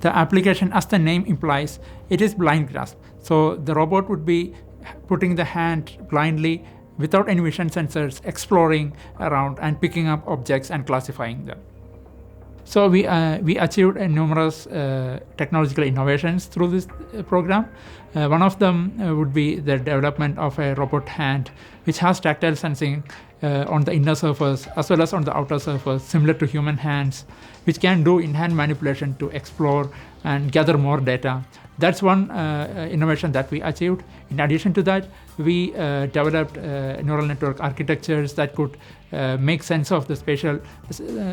The application, as the name implies, it is blind grasp. So the robot would be putting the hand blindly without any vision sensors, exploring around and picking up objects and classifying them. So we achieved numerous technological innovations through this program. One of them would be the development of a robot hand which has tactile sensing on the inner surface as well as on the outer surface, similar to human hands, which can do in-hand manipulation to explore and gather more data. That's one innovation that we achieved. In addition to that, we developed neural network architectures that could make sense of the spatial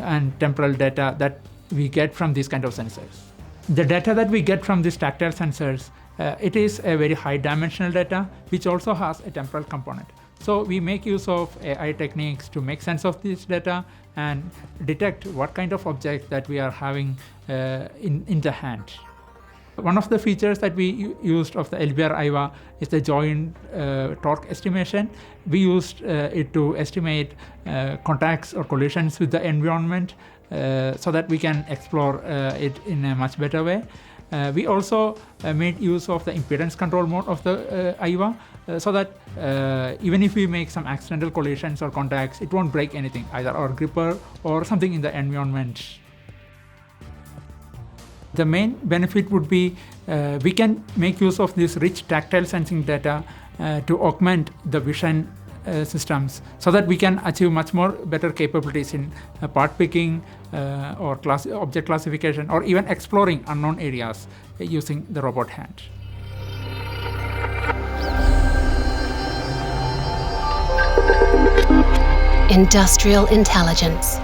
and temporal data that we get from these kind of sensors. The data that we get from these tactile sensors, it is a very high dimensional data which also has a temporal component. So we make use of AI techniques to make sense of this data and detect what kind of object that we are having in the hand. One of the features that we used of the LBR IVA is the joint torque estimation. We used it to estimate contacts or collisions with the environment so that we can explore it in a much better way. We also made use of the impedance control mode of the IVA so that even if we make some accidental collisions or contacts, it won't break anything, either our gripper or something in the environment. The main benefit would be we can make use of this rich tactile sensing data to augment the vision systems so that we can achieve much more better capabilities in part picking or object classification or even exploring unknown areas using the robot hand. Industrial intelligence.